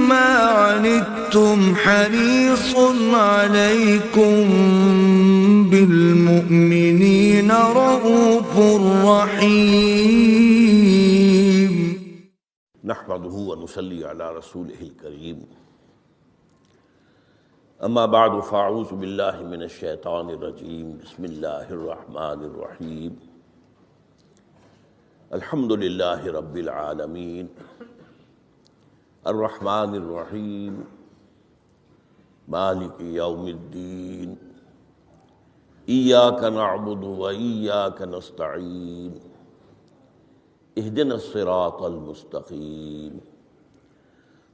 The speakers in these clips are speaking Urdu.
ما عنتم حريص عليكم بالمؤمنين رؤوف رحيم. نحمده ونصلي على رسوله الكريم. اما بعد فاعوذ باللہ من الشیطان الرجیم. بسم اللہ الرحمن الرحیم. الحمد للہ رب العالمین الرحمن الرحیم مالک یوم الدین. ایاک نعبد وایاک نستعین. اهدنا الصراط المستقیم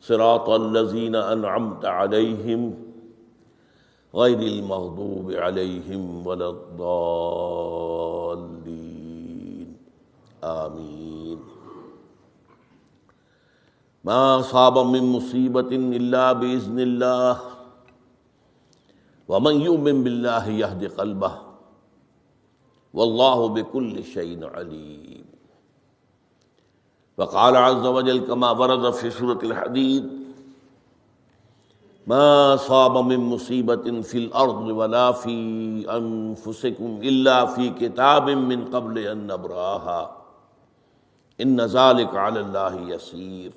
صراط الذین انعمت علیہم غیر المغضوب علیہم ولا الضالین آمین. ما اصاب من مصیبت الا باذن اللہ ومن یؤمن باللہ یہد قلبہ واللہ بکل شیء علیم. وقال عز وجل كما ورد في سورة الحديد ما أصاب من مصيبة في الأرض ولا في أنفسكم إلا في كتاب من قبل أن نبرأها إن ذلك على الله يسير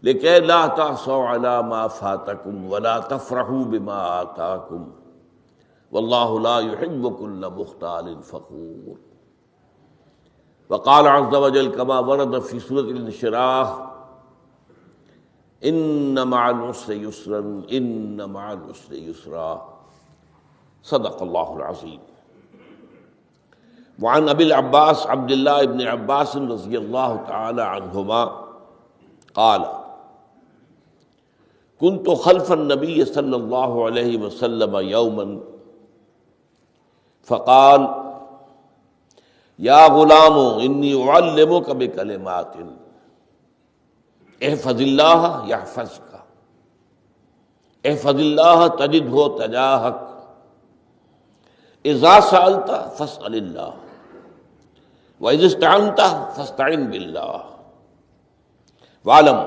لكي لا تحصوا على ما فاتكم ولا تفرحوا بما آتاكم والله لا يحب كل مختال فخور. وقال عز وجل كما ورد في سورة الانشراح إن مع العسر يسرا إن مع العسر يسرا. صدق الله العظيم. وعن أبي العباس عبد الله بن عباس رضي الله تعالى عنهما قال كنت خلف النبي صلى الله عليه وسلم يوما فقال یا غلام انی اعلمک بکلمات احفظ اللہ یحفظک احفظ اللہ تجدہ تجاہک اذا سألت فاسأل اللہ واذا استعنت فاستعن باللہ واعلم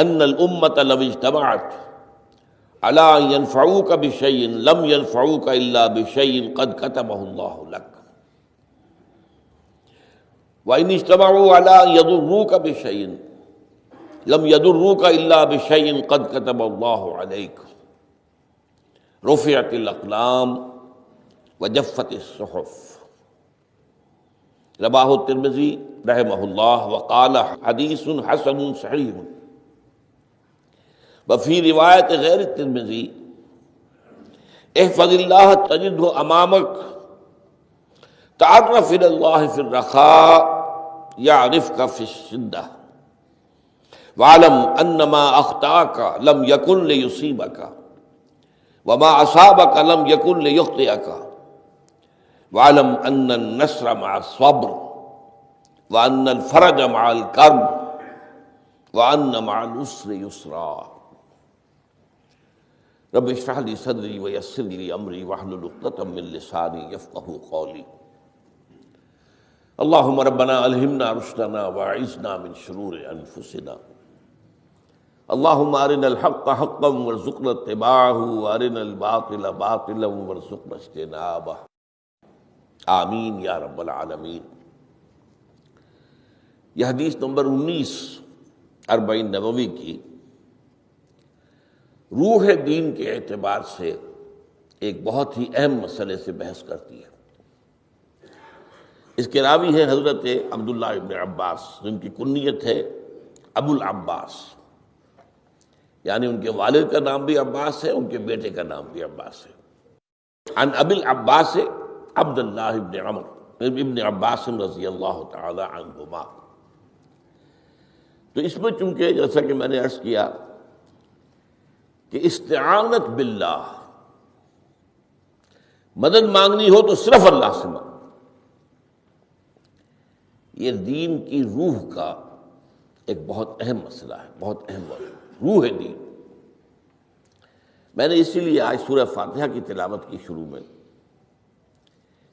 ان الامة لو اجتمعت على ان ينفعوك بشيء لم ينفعوك الا بشيء قد كتبه الله لك وَإِنِ اجْتَمَعُوا عَلَىٰ أَن يَضُرُّوكَ بِشَيْءٍ لَمْ يَضُرُّوكَ إِلَّا بِشَيْءٍ قَدْ كَتَبَ اللَّهُ عَلَيْكَ رُفِعَتِ الْأَقْلَامُ وَجَفَّتِ الصُّحُفُ. رواہ الترمذی رحمہ اللہ وقال حدیث حسن صحیح. وفی روایت غیر الترمذی احفظ اللہ تجدہ امامک تعرف الى اللہ فی الرخاء یعرفک فی الشدہ واعلم ان ما اخطاک لم یکن لیصیبک وما اصابک لم یکن لیخطئک واعلم ان النصر مع الصبر وان الفرج مع الکرب وان مع العسر یسرا. رب اشرح لی صدری ویسر لی امری واحلل عقدۃ من لسانی یفقہوا قولی. اللہم ربنا الہمنا رشدنا واعذنا من شرور انفسنا. اللہم ارنا الحق حقا وارزقنا اتباعہ وارنا الباطل باطلا وارزقنا اجتنابہ. آمین یا رب العالمین. یہ حدیث نمبر 19 اربعین نبوی کی روح دین کے اعتبار سے ایک بہت ہی اہم مسئلے سے بحث کرتی ہے. اس کے راوی ہے حضرت عبداللہ ابن عباس جن کی کنیت ہے ابو العباس، یعنی ان کے والد کا نام بھی عباس ہے، ان کے بیٹے کا نام بھی عباس ہے. عن ابی العباس عبداللہ ابن عمر ابن عباس رضی اللہ تعالی عنہما. تو اس میں چونکہ جیسا کہ میں نے عرض کیا کہ استعانت باللہ، مدد مانگنی ہو تو صرف اللہ سے مانگ، یہ دین کی روح کا ایک بہت اہم مسئلہ ہے، بہت اہم مسئلہ روح دین. میں نے اسی لیے آج سورہ فاتحہ کی تلاوت کی شروع میں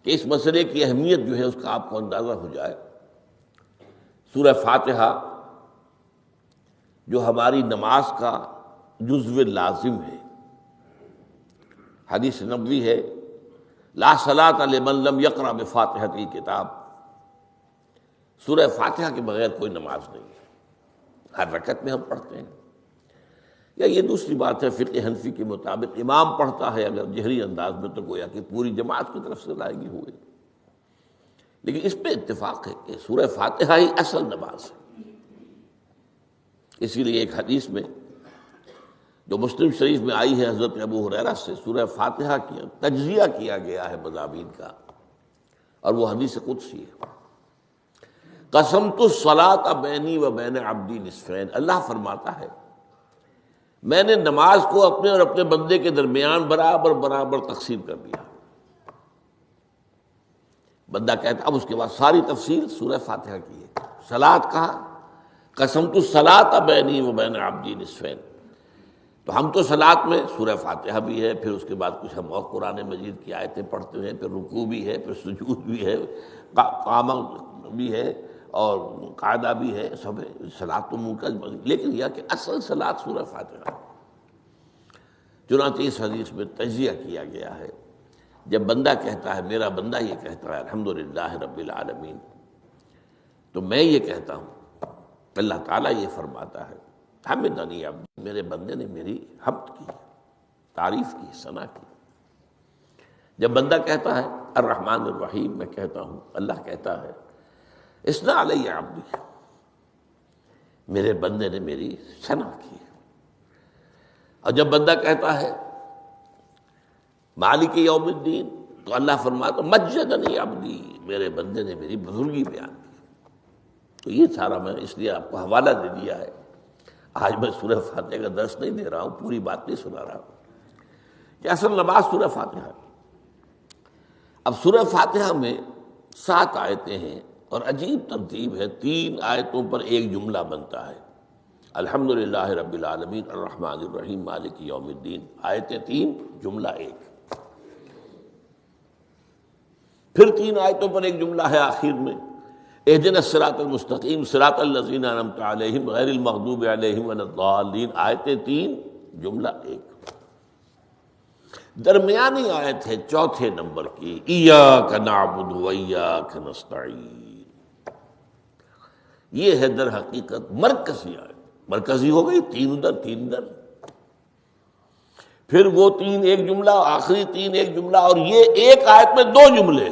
کہ اس مسئلے کی اہمیت جو ہے اس کا آپ کو اندازہ ہو جائے. سورہ فاتحہ جو ہماری نماز کا جزو لازم ہے۔ حدیث نبوی ہے لا صلاۃ لمن لم یقرأ بفاتحۃ الکتاب، سورہ فاتحہ کے بغیر کوئی نماز نہیں ہے، ہر رکعت میں ہم پڑھتے ہیں۔ یا یہ دوسری بات ہے، فقہ حنفی کے مطابق امام پڑھتا ہے اگر جہری انداز میں تو گویا کہ پوری جماعت کی طرف سے ادائیگی ہوئی، لیکن اس پہ اتفاق ہے کہ سورہ فاتحہ ہی اصل نماز ہے۔ اسی لیے ایک حدیث میں جو مسلم شریف میں آئی ہے حضرت ابو ہریرہ سے، سورہ فاتحہ کی تجزیہ کیا گیا ہے مضامین کا، اور وہ حدیث قدسی ہے۔ قسمت الصلاۃ بینی و بین عبدی نصفین، اللہ فرماتا ہے میں نے نماز کو اپنے اور اپنے بندے کے درمیان برابر برابر تقسیم کر دیا۔ بندہ کہتا، اب اس کے بعد ساری تفصیل سورہ فاتحہ کی ہے۔ صلاۃ کہا قسمت الصلاۃ بینی و بین عبدی نصفین، تو ہم تو صلاۃ میں سورہ فاتحہ بھی ہے، پھر اس کے بعد کچھ ہم اور قرآن مجید کی آیتیں پڑھتے ہیں، پھر رکوع بھی ہے، پھر سجود بھی ہے، قیام بھی ہے اور قاعدہ بھی ہے، سب ہے۔ صلاۃ تو منہ کا، لیکن یہ کہ اصل صلاۃ سورہ فاتحہ۔ چنانچہ اس حدیث میں تجزیہ کیا گیا ہے، جب بندہ کہتا ہے، میرا بندہ یہ کہتا ہے الحمدللہ رب العالمین، تو میں یہ کہتا ہوں، اللہ تعالیٰ یہ فرماتا ہے حمدنی عبدی، میرے بندے نے میری حمد کی، تعریف کی، ثنا کی۔ جب بندہ کہتا ہے الرحمن الرحیم، میں کہتا ہوں، اللہ کہتا ہے اثنا علی عبدی، میرے بندے نے میری ثنا کی۔ اور جب بندہ کہتا ہے مالک یوم الدین، تو اللہ فرماتا مجدنی عبدی، میرے بندے نے میری بزرگی بیان کی۔ تو یہ سارا میں اس لیے آپ کو حوالہ دے دیا ہے، آج میں سورہ فاتحہ کا درس نہیں دے رہا ہوں، پوری بات نہیں سنا رہا ہوں، کہ اصل نماز سورہ فاتحہ ہے۔ اب سورہ فاتحہ میں 7 آیتیں ہیں، اور عجیب ترتیب ہے، 3 آیتوں پر ایک جملہ بنتا ہے، الحمدللہ رب العالمین الرحمن الرحیم مالک یوم الدین، آیتیں 3 جملہ 1، پھر 3 آیتوں پر ایک جملہ ہے آخر میں، اہدنا الصراط المستقیم صراط الذین انعمت علیہم غیر المغضوب علیہم ولا الضالین، آیتیں 3 جملہ 1۔ درمیانی آیت ہے 4 نمبر کی، ایاک نعبد و ایاک نستعین، یہ ہے در حقیقت مرکزی آیت، مرکزی ہو گئی، 3 ادھر 3 ادھر، پھر وہ 3 ایک جملہ، آخری 3 ایک جملہ، اور یہ ایک آیت میں 2 جملے،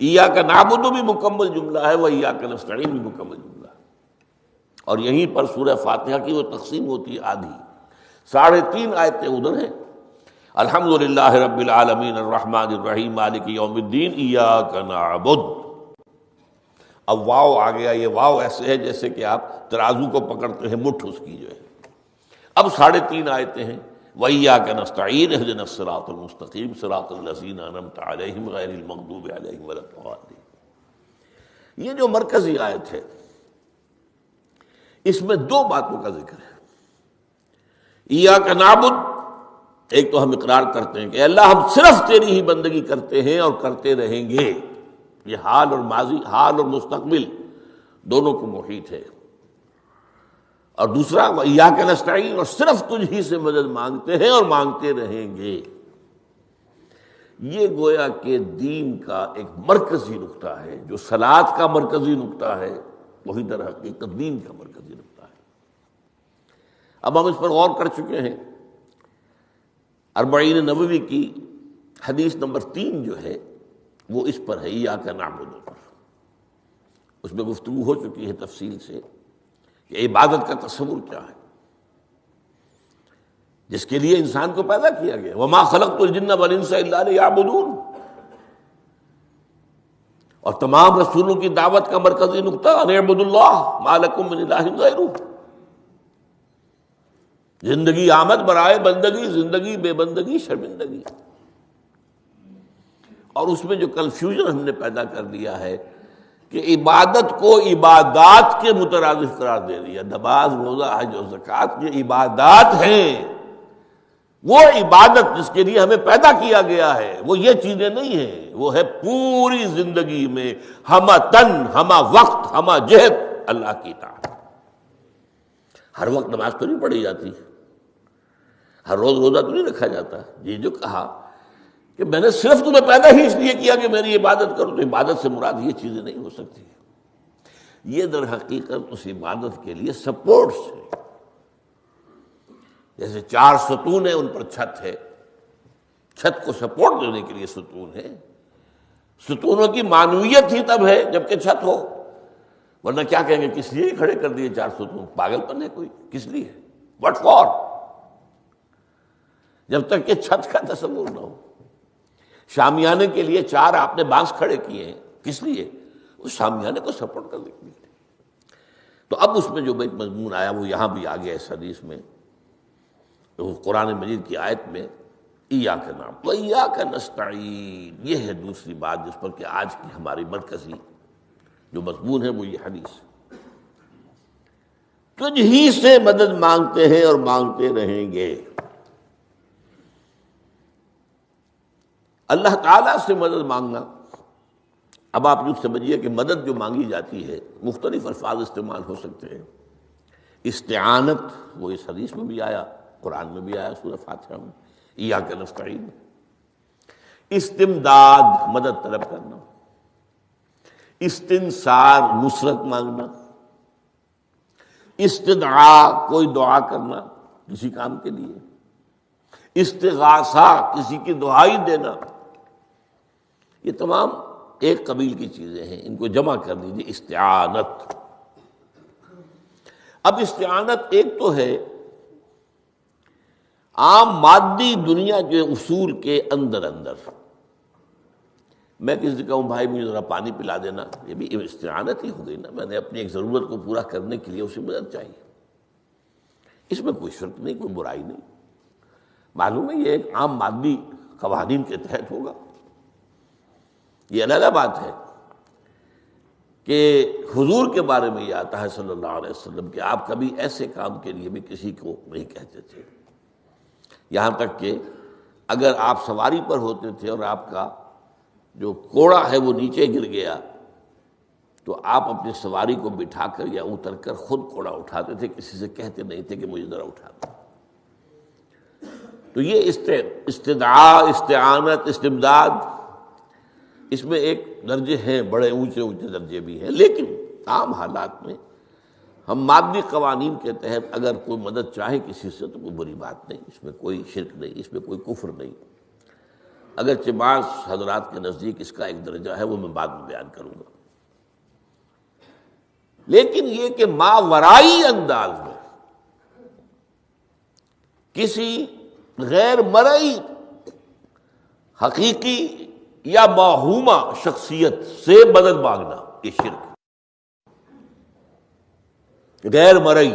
ایاک نعبد بھی مکمل جملہ ہے، و ایاک نستعین بھی مکمل جملہ ہے، اور یہیں پر سورہ فاتحہ کی وہ تقسیم ہوتی ہے آدھی، 3.5 آیتیں ادھر ہیں، الحمدللہ رب العالمین الرحمن الرحیم مالک یوم الدین ایاک نعبد۔ اب واو آ گیا، یہ واو ایسے ہے جیسے کہ آپ ترازو کو پکڑتے ہیں، مٹھ اس کی جو ہے۔ اب 3.5 آیتیں ہیں، وَإِيَّاكَ نَسْتَعِينُ اهْدِنَا الصِّرَاطَ الْمُسْتَقِيمَ صِرَاطَ الَّذِينَ أَنْعَمْتَ عَلَيْهِمْ غَيْرِ الْمَغْضُوبِ عَلَيْهِمْ وَلَا الضَّالِّينَ۔ یہ جو مرکزی آیت ہے، اس میں 2 باتوں کا ذکر ہے، ایاک نعبد، ایک تو ہم اقرار کرتے ہیں کہ اللہ ہم صرف تیری ہی بندگی کرتے ہیں اور کرتے رہیں گے، یہ حال اور ماضی، حال اور مستقبل دونوں کو محیط ہے، اور دوسرا وَإِيَّاكَ نَسْتَعِينُ، اور صرف تجھ ہی سے مدد مانگتے ہیں اور مانگتے رہیں گے۔ یہ گویا کہ دین کا ایک مرکزی نقطہ ہے، جو صلاۃ کا مرکزی نقطہ ہے، وہی در حقیقت دین کا مرکزی نقطہ ہے۔ اب ہم اس پر غور کر چکے ہیں، 40 نبوی کی حدیث نمبر 3 جو ہے وہ اس پر ہے، ایاک نعبد پر، اس میں گفتگو ہو چکی ہے تفصیل سے کہ عبادت کا تصور کیا ہے، جس کے لیے انسان کو پیدا کیا گیا، وما خلقت الجن والانس الا لیعبدون، اور تمام رسولوں کی دعوت کا مرکزی نقطہ ان اعبدوا اللہ ما لکم من الہ غیرہ، زندگی آمد برائے بندگی، زندگی بے بندگی شرمندگی۔ اور اس میں جو کنفیوژن ہم نے پیدا کر دیا ہے کہ عبادت کو عبادات کے مترادف قرار دے دیا، نماز روزہ حج و زکوٰۃ یہ عبادات ہیں، وہ عبادت جس کے لیے ہمیں پیدا کیا گیا ہے وہ یہ چیزیں نہیں ہیں، وہ ہے پوری زندگی میں ہمہ تن ہمہ وقت ہمہ جہت اللہ کی اطاعت۔ ہر وقت نماز تو نہیں پڑھی جاتی، ہر روز روزہ تو نہیں رکھا جاتا۔ یہ جو کہا کہ میں نے صرف تمہیں پیدا ہی اس لیے کیا کہ میری عبادت کرو، تو عبادت سے مراد یہ چیزیں نہیں ہو سکتی۔ یہ در حقیقت اس عبادت کے لیے سپورٹس ہے، جیسے 4 ستون ہیں ان پر چھت ہے، چھت کو سپورٹ دینے کے لیے ستون ہے۔ ستونوں کی معنویت ہی تب ہے جبکہ چھت ہو، ورنہ کیا کہیں گے کس لیے کھڑے کر دیے 4 ستون، پاگل پن ہے کوئی، کس لیے، واٹ فار، جب تک کہ چھت کا تصور نہ ہو۔ شامیانے کے لیے 4 آپ نے بانس کھڑے کیے ہیں، کس لیے، اس شامیانے کو سپورٹ کرنے کے لیے۔ تو اب اس میں جو ایک مضمون آیا وہ یہاں بھی آ گیا اس حدیث میں، تو قرآن مجید کی آیت میں ایاک نعبد و ایاک نستعین، یہ ہے دوسری بات جس پر کہ آج کی ہماری مرکزی جو مضمون ہے وہ یہ حدیث، تجھ ہی سے مدد مانگتے ہیں اور مانگتے رہیں گے۔ اللہ تعالیٰ سے مدد مانگنا، اب آپ یوں سمجھیے کہ مدد جو مانگی جاتی ہے مختلف الفاظ استعمال ہو سکتے ہیں۔ استعانت وہ اس حدیث میں بھی آیا، قرآن میں بھی آیا سورہ فاتحہ میں، ایاک نستعین۔ استمداد مدد طلب کرنا، استنصار نصرت مانگنا، استدعاء کوئی دعا کرنا کسی کام کے لیے، استغاثہ کسی کی دعائی دینا، یہ تمام ایک قبیل کی چیزیں ہیں، ان کو جمع کر دیجیے استعانت۔ اب استعانت ایک تو ہے عام مادی دنیا کے اصول کے اندر میں کسی سے کہوں بھائی مجھے ذرا پانی پلا دینا، یہ بھی استعانت ہی ہو گئی نا، میں نے اپنی ایک ضرورت کو پورا کرنے کے لیے اسے مدد چاہیے، اس میں کوئی شرک نہیں، کوئی برائی نہیں، معلوم ہے یہ ایک عام مادی قوانین کے تحت ہوگا۔ یہ علیحدہ بات ہے کہ حضور کے بارے میں یہ آتا ہے صلی اللہ علیہ وسلم کہ آپ کبھی ایسے کام کے لیے بھی کسی کو نہیں کہتے تھے، یہاں تک کہ اگر آپ سواری پر ہوتے تھے اور آپ کا جو کوڑا ہے وہ نیچے گر گیا تو آپ اپنی سواری کو بٹھا کر یا اتر کر خود کوڑا اٹھاتے تھے، کسی سے کہتے نہیں تھے کہ مجھے ذرا اٹھا دو۔ تو یہ استدعاء، استعانت، استمداد، اس میں ایک درجے ہیں، بڑے اونچے اونچے درجے بھی ہیں، لیکن عام حالات میں ہم مادی قوانین کے تحت اگر کوئی مدد چاہے کسی سے تو کوئی بری بات نہیں، اس میں کوئی شرک نہیں، اس میں کوئی کفر نہیں، اگرچہ بعض حضرات کے نزدیک اس کا ایک درجہ ہے وہ میں بعد میں بیان کروں گا، لیکن یہ کہ ماورائی انداز میں کسی غیر مرئی حقیقی یا موہومہ شخصیت سے مدد مانگنا، یہ شرک۔ غیر مرئی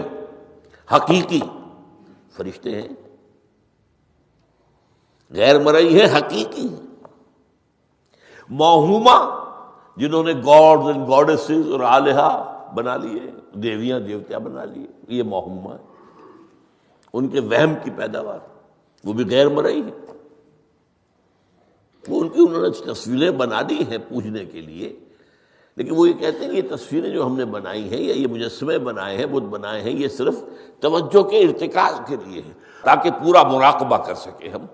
حقیقی فرشتے ہیں، غیر مرئی ہے حقیقی، موہومہ جنہوں نے گاڈز اینڈ گاڈیسز اور آلہہ بنا لیے، دیویاں دیوتیا بنا لیے، یہ موہومہ ہے، ان کے وہم کی پیداوار، وہ بھی غیر مرئی ہے، وہ انہوں نے تصویریں بنا دی ہیں پوجنے کے لیے، لیکن وہ یہ کہتے ہیں کہ یہ تصویریں جو ہم نے بنائی ہیں یا یہ مجسمے بنائے ہیں، بت بنائے ہیں، یہ صرف توجہ کے ارتکاز کے لیے ہے تاکہ پورا مراقبہ کر سکیں، ہم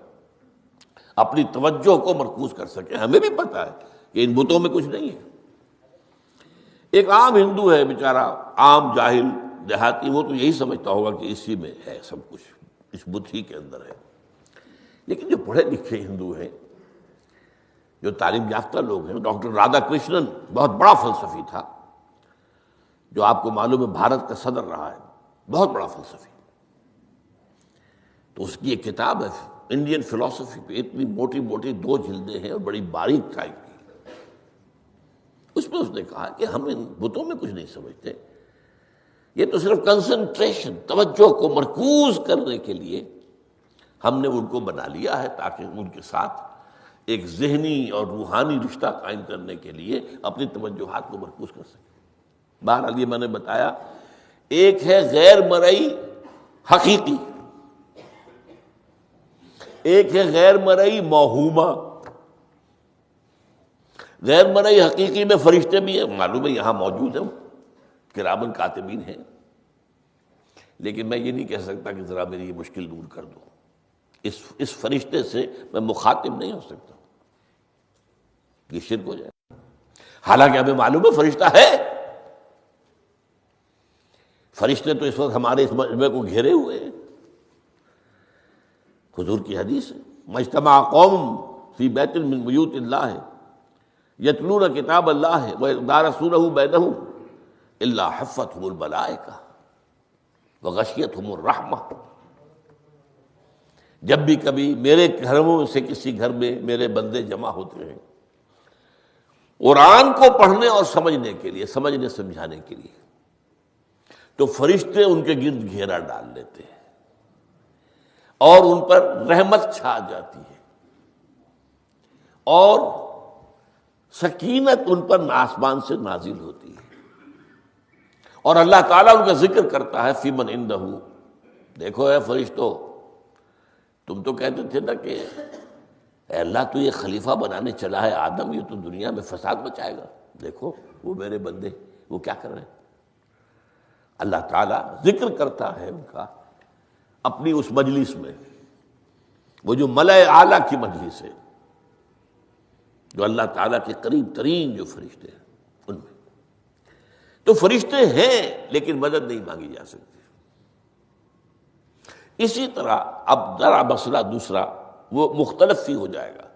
اپنی توجہ کو مرکوز کر سکیں۔ ہمیں بھی پتہ ہے کہ ان بتوں میں کچھ نہیں ہے۔ ایک عام ہندو ہے بیچارہ، عام جاہل دیہاتی، وہ تو یہی سمجھتا ہوگا کہ اسی میں ہے سب کچھ، اس بت ہی کے اندر ہے، لیکن جو پڑھے لکھے ہندو ہیں، جو تعلیم یافتہ لوگ ہیں، ڈاکٹر رادھا کرشنن بہت بڑا فلسفی تھا، جو آپ کو معلوم ہے بھارت کا صدر رہا ہے، بہت بڑا فلسفی، تو اس کی ایک کتاب ہے انڈین فلسفی پہ، اتنی موٹی موٹی 2 جلدیں ہیں اور بڑی باریک ٹائپ کی، اس میں اس نے کہا کہ ہم ان بتوں میں کچھ نہیں سمجھتے، یہ تو صرف کنسنٹریشن، توجہ کو مرکوز کرنے کے لیے ہم نے ان کو بنا لیا ہے تاکہ ان کے ساتھ ایک ذہنی اور روحانی رشتہ قائم کرنے کے لیے اپنی توجہات کو مرکوز کر سکیں۔ بہرحال یہ میں نے بتایا، ایک ہے غیر مرئی حقیقی، ایک ہے غیر مرئی موہومہ۔ غیر مرئی حقیقی میں فرشتے بھی ہیں، معلوم ہے یہاں موجود ہیں، کرامن کاتبین ہیں، لیکن میں یہ نہیں کہہ سکتا کہ ذرا میری یہ مشکل دور کر دو، اس فرشتے سے میں مخاطب نہیں ہو سکتا، یہ شرک ہو جائے۔ حالانکہ ہمیں معلوم ہے فرشتہ ہے، فرشتے تو اس وقت ہمارے اس مجمع کو گھیرے ہوئے ہیں۔ حضور کی حدیث ہے، مجتمع قوم فی بیت من بیوت اللہ یتلون کتاب اللہ ویدارسونہ بینہم الا حفتہم الملائکہ وغشیتہم الرحمہ۔ جب بھی کبھی میرے گھروں سے کسی گھر میں میرے بندے جمع ہوتے ہیں قرآن کو پڑھنے اور سمجھنے کے لیے، سمجھنے سمجھانے کے لیے، تو فرشتے ان کے گرد گھیرا ڈال لیتے ہیں اور ان پر رحمت چھا جاتی ہے اور سکینت ان پر آسمان سے نازل ہوتی ہے، اور اللہ تعالیٰ ان کا ذکر کرتا ہے فی من عندہ۔ دیکھو اے فرشتو، تم تو کہتے تھے نا کہ اے اللہ تو یہ خلیفہ بنانے چلا ہے آدم، یہ تو دنیا میں فساد مچائے گا، دیکھو وہ میرے بندے وہ کیا کر رہے ہیں۔ اللہ تعالیٰ ذکر کرتا ہے ان کا اپنی اس مجلس میں، وہ جو ملأ اعلیٰ کی مجلس ہے، جو اللہ تعالیٰ کے قریب ترین جو فرشتے ہیں ان میں۔ تو فرشتے ہیں لیکن مدد نہیں مانگی جا سکتی۔ اسی طرح اب ذرا مسئلہ دوسرا وہ مختلف ہی ہو جائے گا۔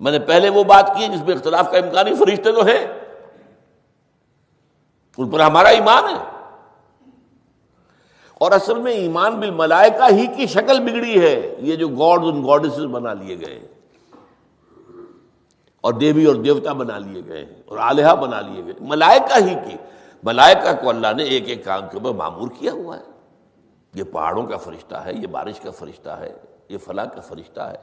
میں نے پہلے وہ بات کی ہے جس میں اختلاف کا امکان ہی، فرشتے تو ہیں، ان پر ہمارا ایمان ہے، اور اصل میں ایمان بالملائکہ ہی کی شکل بگڑی ہے، یہ جو گاڈز اور گاڈیسز بنا لیے گئے ہیں اور دیوی اور دیوتا بنا لیے گئے ہیں اور آلہہ بنا لیے گئے، ملائکہ ہی کی۔ ملائکہ کو اللہ نے ایک ایک کام کے اوپر معمور کیا ہوا ہے، یہ پہاڑوں کا فرشتہ ہے، یہ بارش کا فرشتہ ہے، یہ فلاں کا فرشتہ ہے۔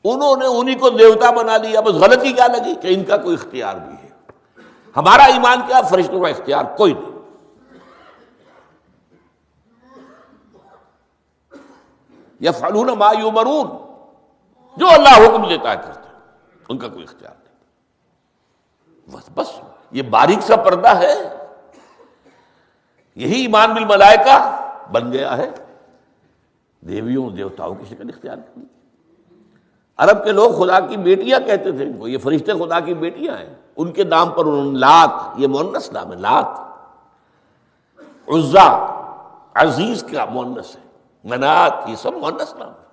انہوں نے انہی کو دیوتا بنا لیا، بس غلطی کیا لگی کہ ان کا کوئی اختیار بھی ہے۔ ہمارا ایمان کیا، فرشتوں کا اختیار کوئی نہیں، یفعلون ما یؤمرون، جو اللہ حکم دیتا ہے کرتے ہیں، ان کا کوئی اختیار نہیں۔ بس یہ باریک سا پردہ ہے، یہی ایمان بالملائکہ بن گیا ہے، دیویوں دیوتاؤں کی شکل اختیار کر لی۔ عرب کے لوگ خدا کی بیٹیاں کہتے تھے ان کو، یہ فرشتے خدا کی بیٹیاں ہیں، ان کے نام پر انہوں نے لات، یہ مؤنث نام ہے، لات، عزا عزیز کا مؤنث ہے، منات یہ سب مؤنث نام ہے،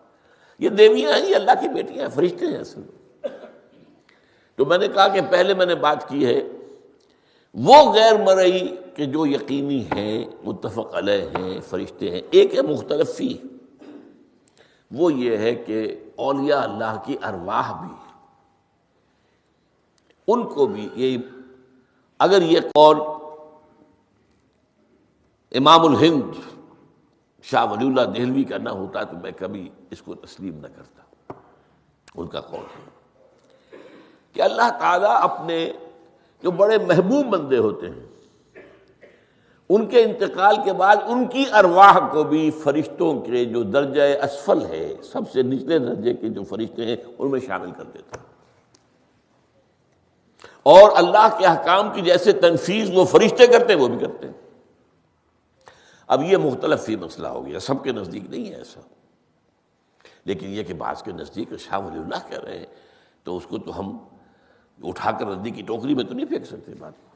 یہ دیویاں ہیں، یہ اللہ کی بیٹیاں ہیں، فرشتے ہیں اصل میں۔ تو میں نے کہا کہ پہلے میں نے بات کی ہے وہ غیر مرئی کہ جو یقینی ہیں، متفق علیہ ہیں، فرشتے ہیں۔ ایک ہے مختلف فی، وہ یہ ہے کہ اولیاء اللہ کی ارواح بھی، ان کو بھی یہ، اگر یہ قول امام الہند شاہ ولی اللہ دہلوی کا نہ ہوتا تو میں کبھی اس کو تسلیم نہ کرتا۔ ان کا قول ہے کہ اللہ تعالیٰ اپنے جو بڑے محبوب بندے ہوتے ہیں ان کے انتقال کے بعد ان کی ارواح کو بھی فرشتوں کے جو درجہ اسفل ہے، سب سے نچلے درجے کے جو فرشتے ہیں ان میں شامل کر دیتا ہے، اور اللہ کے احکام کی جیسے تنفیذ وہ فرشتے کرتے ہیں وہ بھی کرتے ہیں۔ اب یہ مختلف فی مسئلہ ہو گیا، سب کے نزدیک نہیں ہے ایسا، لیکن یہ کہ بعض کے نزدیک شاہ ولی اللہ کہہ رہے ہیں تو اس کو تو ہم اٹھا کر ردی کی ٹوکری میں تو نہیں پھینک سکتے بات کو،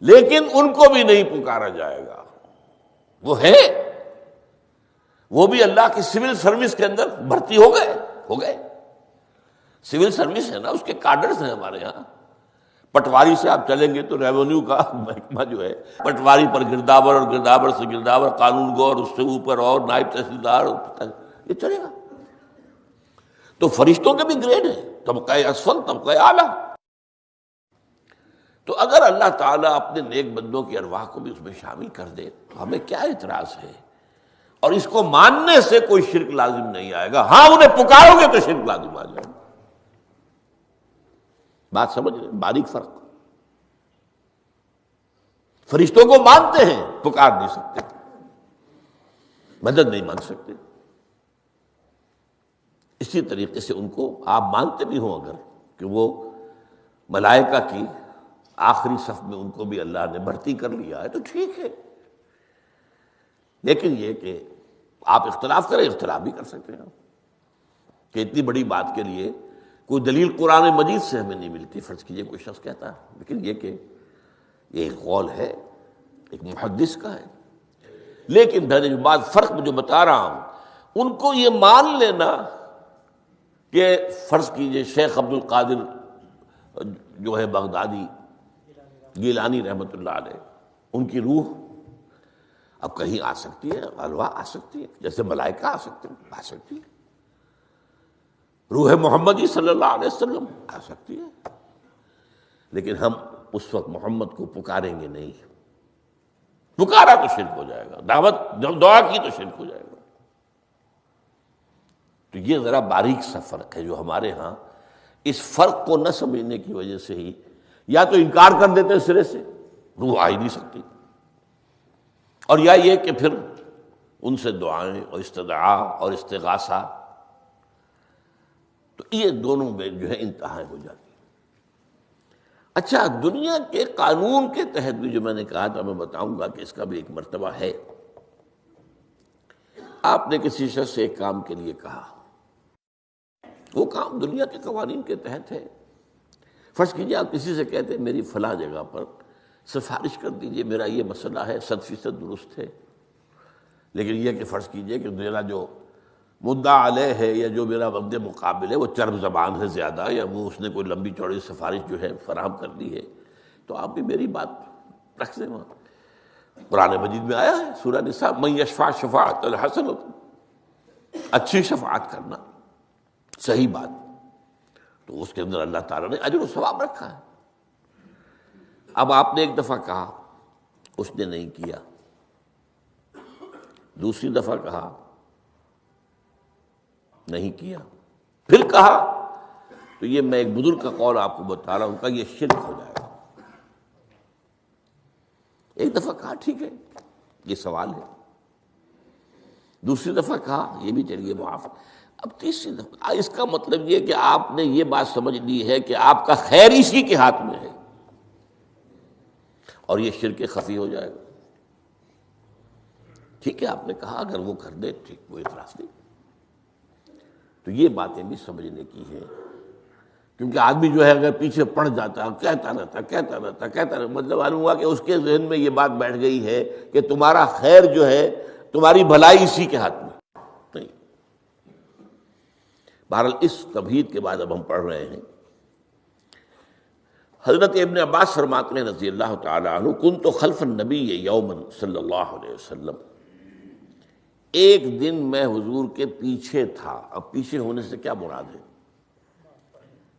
لیکن ان کو بھی نہیں پکارا جائے گا، وہ ہے، وہ بھی اللہ کی سول سروس کے اندر بھرتی ہو گئے۔ سول سروس ہے نا، اس کے کارڈرز ہیں ہمارے ہاں۔ پٹواری سے آپ چلیں گے تو ریونیو کا محکمہ جو ہے، پٹواری پر گرداور اور گرداور سے گرداور، قانون گو اور اس سے اوپر اور نائب تحصیلدار، یہ چلے گا۔ تو فرشتوں کے بھی گریڈ ہیں، طبقہ اسفل، طبقہ اعلیٰ۔ تو اگر اللہ تعالیٰ اپنے نیک بندوں کی ارواح کو بھی اس میں شامل کر دے تو ہمیں کیا اعتراض ہے، اور اس کو ماننے سے کوئی شرک لازم نہیں آئے گا۔ ہاں انہیں پکارو گے تو شرک لازم آ جائے گا۔ بات سمجھ رہے، باریک فرق۔ فرشتوں کو مانتے ہیں، پکار نہیں سکتے، مدد نہیں مانگ سکتے۔ اسی طریقے سے ان کو آپ مانتے بھی ہوں اگر کہ وہ ملائکہ کی آخری صف میں ان کو بھی اللہ نے بھرتی کر لیا ہے تو ٹھیک ہے، لیکن یہ کہ آپ اختلاف کریں، اختلاف بھی کر سکتے ہیں کہ اتنی بڑی بات کے لیے کوئی دلیل قرآن مجید سے ہمیں نہیں ملتی، فرض کیجئے کوئی شخص کہتا ہے، لیکن یہ کہ یہ ایک قول ہے، ایک محدث کا ہے. لیکن درجے بعد فرق جو بتا رہا ہوں، ان کو یہ مان لینا کہ فرض کیجئے شیخ عبد القادر جو ہے بغدادی گیلانی رحمۃ اللہ علیہ، ان کی روح اب کہیں آ سکتی ہے، ارواح آ سکتی ہے، جیسے ملائکہ آ سکتے ہیں، آ سکتی ہے. روح محمدی صلی اللہ علیہ وسلم آ سکتی ہے، لیکن ہم اس وقت محمد کو پکاریں گے نہیں. پکارا تو شرک ہو جائے گا، دعوت جب دعا کی تو شرک ہو جائے گا. تو یہ ذرا باریک سا فرق ہے جو ہمارے ہاں اس فرق کو نہ سمجھنے کی وجہ سے ہی یا تو انکار کر دیتے سرے سے، روح آ ہی نہیں سکتی، اور یا یہ کہ پھر ان سے دعائیں اور استدعا اور استغاثہ، تو یہ دونوں میں جو ہے انتہا ہو جاتی. اچھا، دنیا کے قانون کے تحت بھی جو میں نے کہا تھا، میں بتاؤں گا کہ اس کا بھی ایک مرتبہ ہے. آپ نے کسی شخص سے ایک کام کے لیے کہا، وہ کام دنیا کے قوانین کے تحت ہے. فرض کیجیے آپ کسی سے کہتے ہیں میری فلاں جگہ پر سفارش کر دیجئے، میرا یہ مسئلہ ہے، 100% درست ہے، لیکن یہ کہ فرض کیجئے کہ میرا جو مدعا علیہ ہے یا جو میرا وفد مقابل ہے وہ چرب زبان ہے زیادہ، یا وہ اس نے کوئی لمبی چوڑی سفارش جو ہے فراہم کر دی ہے، تو آپ بھی میری بات رکھ دیں. وہاں قرآن مجید میں آیا ہے، سورہ نساء، من یشفع شفاعۃ الحسنۃ، اچھی شفاعت کرنا، صحیح بات، تو اس کے اندر اللہ تعالیٰ نے اجر و ثواب رکھا ہے. اب آپ نے ایک دفعہ کہا، اس نے نہیں کیا، دوسری دفعہ کہا، نہیں کیا، پھر کہا، تو یہ میں ایک بزرگ کا قول آپ کو بتا رہا ہوں کہ یہ شرک ہو جائے گا. ایک دفعہ کہا ٹھیک ہے یہ سوال ہے، دوسری دفعہ کہا یہ بھی چلیے معاف، اب تیسری دفعہ، اس کا مطلب یہ کہ آپ نے یہ بات سمجھ لی ہے کہ آپ کا خیر اسی کے ہاتھ میں ہے، اور یہ شرک خفی ہو جائے گا. ٹھیک ہے، آپ نے کہا اگر وہ کر دے ٹھیک، وہ اعتراض نہیں. تو یہ باتیں بھی سمجھنے کی ہیں، کیونکہ آدمی جو ہے اگر پیچھے پڑ جاتا ہے، کہتا رہتا، مطلب معلوم ہوا کہ اس کے ذہن میں یہ بات بیٹھ گئی ہے کہ تمہارا خیر جو ہے، تمہاری بھلائی اسی کے ہاتھ میں نہیں. بہرحال اس تمہید کے بعد اب ہم پڑھ رہے ہیں. حضرت ابن عباس فرماتے ہیں رضی اللہ تعالی عنہ، کنت خلف النبی یوما صلی اللہ علیہ وسلم، ایک دن میں حضور کے پیچھے تھا. اب پیچھے ہونے سے کیا مراد ہے؟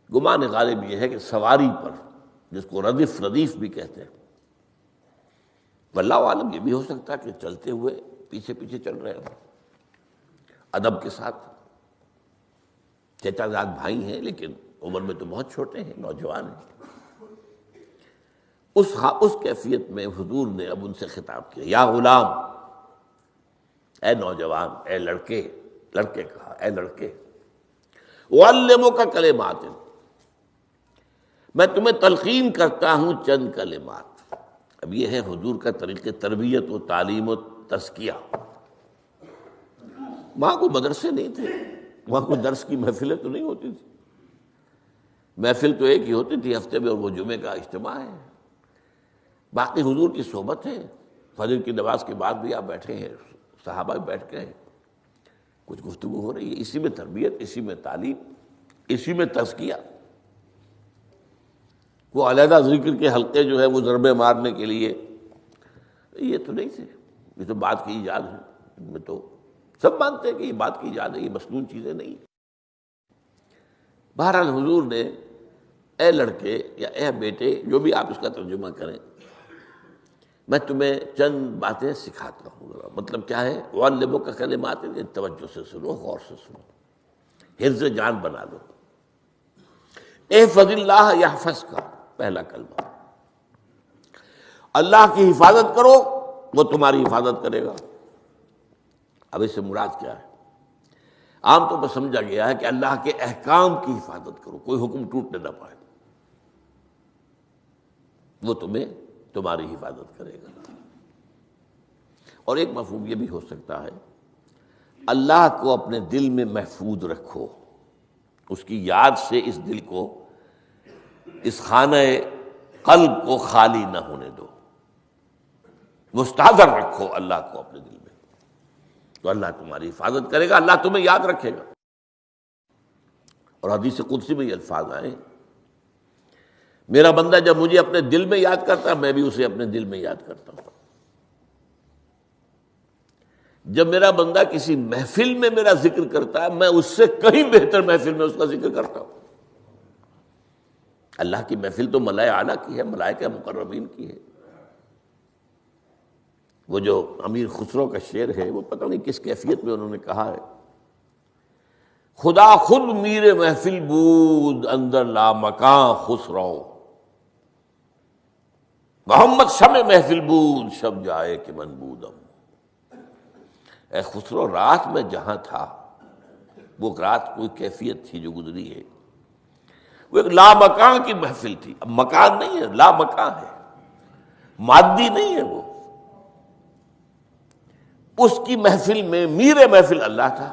گمان غالب یہ ہے کہ سواری پر، جس کو ردیف بھی کہتے ہیں، واللہ عالم یہ بھی ہو سکتا ہے کہ چلتے ہوئے پیچھے پیچھے چل رہے ہیں ادب کے ساتھ. چچا زاد بھائی ہیں لیکن عمر میں تو بہت چھوٹے ہیں، نوجوان ہیں. اس کیفیت میں حضور نے اب ان سے خطاب کیا، یا غلام، اے نوجوان، اے لڑکے کہا، اے لڑکے، اعلمک کلمات، میں تمہیں تلقین کرتا ہوں چند کلمات. اب یہ ہے حضور کا طریقہ تربیت و تعلیم و تزکیہ. وہاں کوئی مدرسے نہیں تھے، وہاں کوئی درس کی محفلیں تو نہیں ہوتی تھی. محفل تو ایک ہی ہوتی تھی ہفتے میں، اور وہ جمعے کا اجتماع ہے. باقی حضور کی صحبت ہے، فجر کی نماز کے بعد بھی آپ بیٹھے ہیں، صحابہ بھی بیٹھ کے ہیں، کچھ گفتگو ہو رہی ہے. اسی میں تربیت، اسی میں تعلیم، اسی میں تزکیہ. وہ علیحدہ ذکر کے حلقے جو ہے وہ ضربے مارنے کے لیے یہ تو نہیں تھے. یہ تو بات کی ایجاد ہے، ان میں تو سب مانتے ہیں کہ یہ بات کی ایجاد ہے، یہ مصنون چیزیں نہیں. بہرحال حضور نے اے لڑکے یا اے بیٹے، جو بھی آپ اس کا ترجمہ کریں، میں تمہیں چند باتیں سکھاتا ہوں. مطلب کیا ہے؟ وَعَلِّمُكَ كَلِمَاتٍ، توجہ سے سنو، غور سے سنو، حفظ جان بنا لو. احفظ اللہ یحفظک، پہلا کلمہ، اللہ کی حفاظت کرو وہ تمہاری حفاظت کرے گا. اب اس سے مراد کیا ہے؟ عام طور پر سمجھا گیا ہے کہ اللہ کے احکام کی حفاظت کرو، کوئی حکم ٹوٹنے نہ پائے، وہ تمہیں تمہاری حفاظت کرے گا. اور ایک مفہوم یہ بھی ہو سکتا ہے، اللہ کو اپنے دل میں محفوظ رکھو، اس کی یاد سے اس دل کو، اس خانہ قلب کو خالی نہ ہونے دو، مستحضر رکھو اللہ کو اپنے دل میں، تو اللہ تمہاری حفاظت کرے گا، اللہ تمہیں یاد رکھے گا۔ اور حدیث قدسی میں یہ الفاظ آئے، میرا بندہ جب مجھے اپنے دل میں یاد کرتا ہے میں بھی اسے اپنے دل میں یاد کرتا ہوں۔ جب میرا بندہ کسی محفل میں میرا ذکر کرتا ہے میں اس سے کہیں بہتر محفل میں اس کا ذکر کرتا ہوں۔ اللہ کی محفل تو ملائے اعلیٰ کی ہے، ملائکہ مقربین کی ہے۔ وہ جو امیر خسرو کا شعر ہے وہ پتہ نہیں کس کیفیت میں انہوں نے کہا ہے، خدا خود میر محفل بود اندر لامکاں خسرو، محمد شمع محفل بود شب جائے کہ من بودم۔ اے خسرو، رات میں جہاں تھا وہ رات کوئی کیفیت تھی جو گزری ہے، وہ ایک لامکان کی محفل تھی۔ اب مکان نہیں ہے، لامکان ہے، مادی نہیں ہے وہ۔ اس کی محفل میں میر محفل اللہ تھا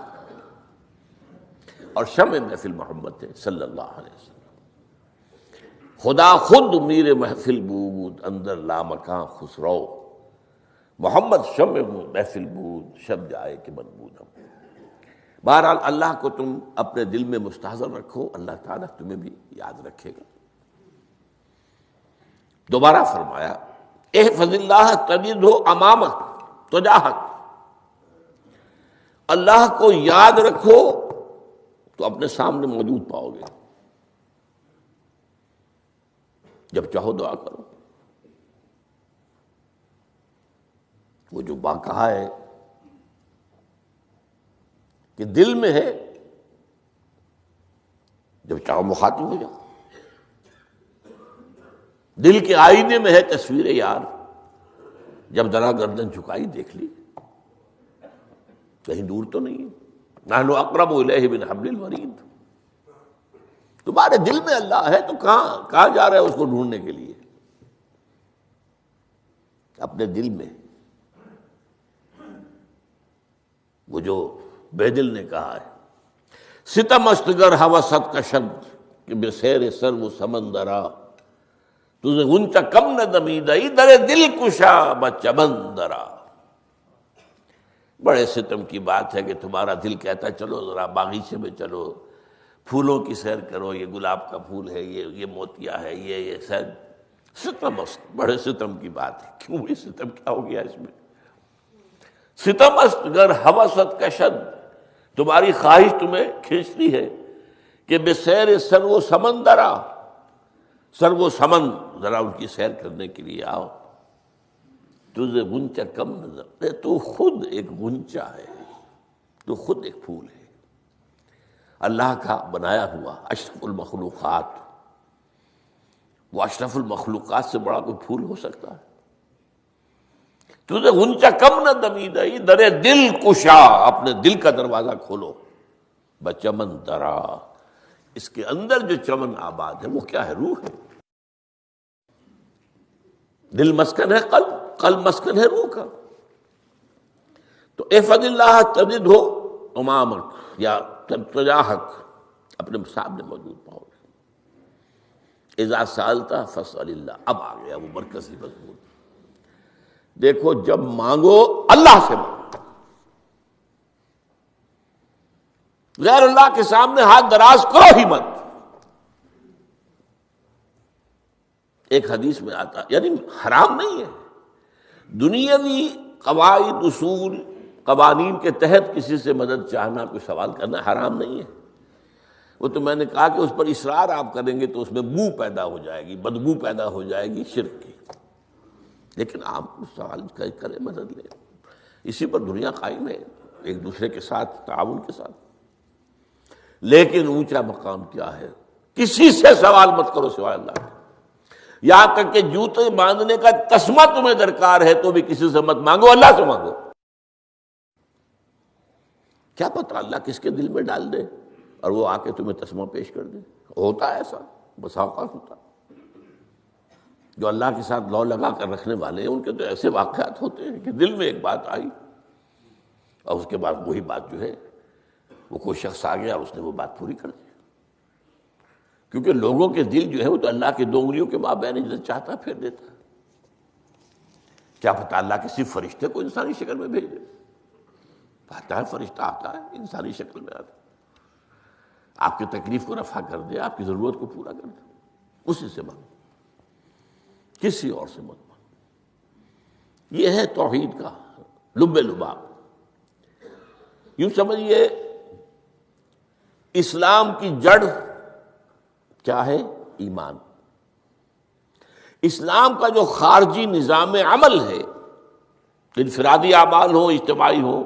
اور شمع محفل محمد تھے صلی اللہ علیہ وسلم۔ خدا خود میر محفل بود اندر لامکان خسرو، محمد شمع محفل بود شب جائے کہ من بودم۔ بہرحال اللہ کو تم اپنے دل میں مستحضر رکھو، اللہ تعالیٰ تمہیں بھی یاد رکھے گا۔ دوبارہ فرمایا احفظ اللہ تجدہ امامک تجاہک، اللہ کو یاد رکھو تو اپنے سامنے موجود پاؤ گے، جب چاہو دعا کرو۔ وہ جو بات کہا ہے کہ دل میں ہے، جب چاہو مخاطب ہو جاؤ۔ دل کے آئینے میں ہے تصویر یار، جب ذرا گردن جھکائی دیکھ لی، کہیں دور تو نہیں ہے۔ نحن اقرب الیہ من حبل الورید، تمہارے دل میں اللہ ہے تو کہاں جا رہے ہو اس کو ڈھونڈنے کے لیے؟ اپنے دل میں۔ وہ جو بے دل نے کہا ہے ستم است گر ہوست کشد کہ بے سیر سر و سمندرا، تجھے غنچہ کم نہ دمیدئی در دل کشا بچمندرا۔ بڑے ستم کی بات ہے کہ تمہارا دل کہتا ہے چلو ذرا باغیچے میں چلو، پھولوں کی سیر کرو، یہ گلاب کا پھول ہے، یہ موتیا ہے، یہ سیر۔ ستم است، بڑے ستم کی بات ہے۔ کیوں یہ ستم کیا ہو گیا اس میں؟ ستم است گر ہوست کشد، تمہاری خواہش تمہیں کھینچتی ہے کہ بے سیر سر و سمندرا، سر و سمن ذرا ان کی سیر کرنے کے لیے آؤ۔ تجھے غنچہ کم نظر، تو خود ایک غنچہ ہے، تو خود ایک پھول ہے، اللہ کا بنایا ہوا اشرف المخلوقات۔ وہ اشرف المخلوقات سے بڑا کوئی پھول ہو سکتا ہے؟ تجھے غنچہ کم نہ دمیدئی در دل کشا، اپنے دل کا دروازہ کھولو، بچمن درا، اس کے اندر جو چمن آباد ہے وہ کیا ہے؟ روح ہے۔ دل مسکن ہے قلب، قلب مسکن ہے روح کا۔ تو احفظ اللہ تجدہ امامک یا تجاہک، اپنے سامنے موجود پاؤ گے۔ اذا سألت فاسأل اللہ، اب آ گیا وہ مرکزی مضمون۔ دیکھو جب مانگو اللہ سے مانگو، غیر اللہ کے سامنے ہاتھ دراز کرو ہی مت۔ ایک حدیث میں آتا، یعنی حرام نہیں ہے، دنیاوی قواعد اصول قوانین کے تحت کسی سے مدد چاہنا، کوئی سوال کرنا حرام نہیں ہے۔ وہ تو میں نے کہا کہ اس پر اصرار آپ کریں گے تو اس میں بو پیدا ہو جائے گی، بدبو پیدا ہو جائے گی شرک کی، لیکن آپ سوال کریں، مدد لیں، اسی پر دنیا قائم ہے، ایک دوسرے کے ساتھ تعاون کے ساتھ۔ لیکن اونچا مقام کیا ہے؟ کسی سے سوال مت کرو سوائے اللہ کے، یہاں تک کہ جوتے باندھنے کا تسمہ تمہیں درکار ہے تو بھی کسی سے مت مانگو، اللہ سے مانگو۔ کیا پتہ اللہ کس کے دل میں ڈال دے اور وہ آ کے تمہیں تسمہ پیش کر دے، ہوتا ہے ایسا، بسا اوقات ہوتا۔ جو اللہ کے ساتھ لو لگا کر رکھنے والے ہیں ان کے تو ایسے واقعات ہوتے ہیں کہ دل میں ایک بات آئی اور اس کے بعد وہی بات جو ہے وہ کوئی شخص آ گیا اور اس نے وہ بات پوری کر دی. کیونکہ لوگوں کے دل جو ہے وہ تو اللہ کے دو انگلیوں کے مابین جسے چاہتا پھیر دیتا ہے. کیا پتہ اللہ کسی فرشتے کو انسانی شکل میں بھیج دے. آتا ہے فرشتہ، آتا ہے انسانی شکل میں آتا ہے، آپ کی تکلیف کو رفع کر دے، آپ کی ضرورت کو پورا کر دے. اسی سے مانگو، کسی اور سے مت مانگو. یہ ہے توحید کا لب لباب. یوں سمجھیے اسلام کی جڑ کیا ہے؟ ایمان. اسلام کا جو خارجی نظام عمل ہے، انفرادی اعمال ہو اجتماعی ہو،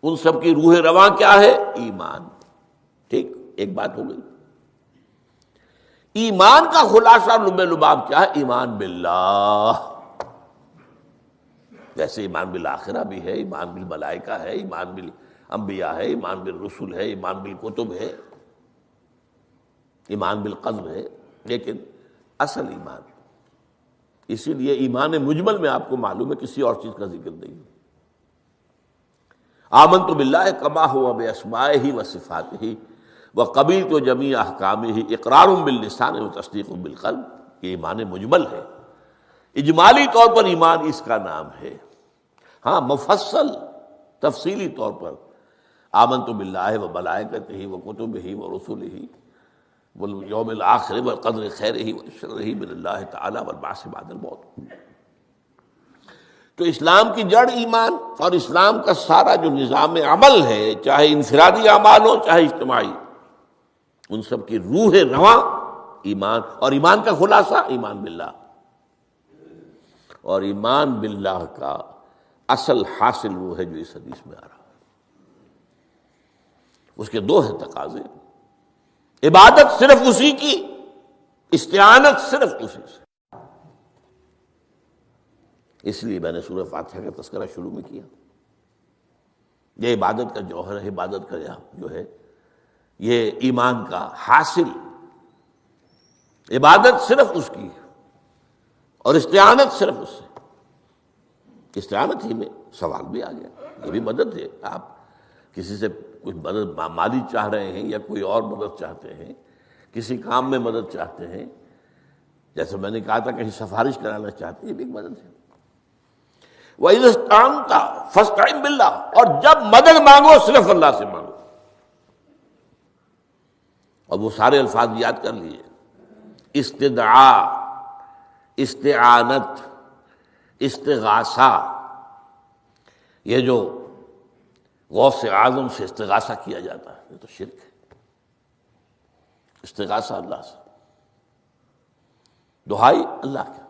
ان سب کی روح رواں کیا ہے؟ ایمان. ٹھیک، ایک بات ہو گئی. ایمان کا خلاصہ لب لباب کیا ہے؟ ایمان باللہ. جیسے ایمان بالآخرہ بھی ہے، ایمان بالملائکہ ہے، ایمان بالانبیاء ہے، ایمان بالرسل ہے، ایمان بالکتب ہے، ایمان بالقدر ہے، لیکن اصل ایمان. اسی لیے ایمان مجمل میں آپ کو معلوم ہے کسی اور چیز کا ذکر نہیں. آمنت باللہ کما ہوا باسمائہ وصفاتہ وقبلت جمیع احکامہ اقرار باللسان وتصدیق بالقلب. یہ ایمان مجمل ہے. اجمالی طور پر ایمان اس کا نام ہے. ہاں مفصل تفصیلی طور پر آمنت باللہ وملائکتہ وکتبہ ورسلہ والیوم الآخر والقدر خیرہ وشرہ من اللہ تعالی والبعث بعد الموت. تو اسلام کی جڑ ایمان، اور اسلام کا سارا جو نظام عمل ہے، چاہے انفرادی اعمال ہو چاہے اجتماعی، ان سب کی روح رواں ایمان. اور ایمان کا خلاصہ ایمان باللہ. اور ایمان باللہ کا اصل حاصل وہ ہے جو اس حدیث میں آ رہا ہے. اس کے دو ہیں تقاضے: عبادت صرف اسی کی، استعانت صرف اسی سے. اس لیے میں نے سورہ فاتحہ کا تذکرہ شروع میں کیا. یہ عبادت کا جوہر ہے، عبادت کا جو ہے یہ ایمان کا حاصل. عبادت صرف اس کی اور استعانت صرف اس سے. استعانت ہی میں سوال بھی آ گیا، یہ بھی مدد ہے. آپ کسی سے کچھ مدد مالی چاہ رہے ہیں یا کوئی اور مدد چاہتے ہیں، کسی کام میں مدد چاہتے ہیں، جیسے میں نے کہا تھا کہیں سفارش کرانا چاہتے ہیں، یہ بھی ایک مدد ہے. وَإِذَا اسْتَعَنْتَ فَاسْتَعِنْ بِاللَّهِ. اور جب مدد مانگو صرف اللہ سے مانگو. اور وہ سارے الفاظ یاد کر لیجیے: استدعاء، استعانت، استغاثہ. یہ جو غوث اعظم سے استغاثہ کیا جاتا ہے یہ تو شرک ہے. استغاثہ اللہ سے، دعائی اللہ کا.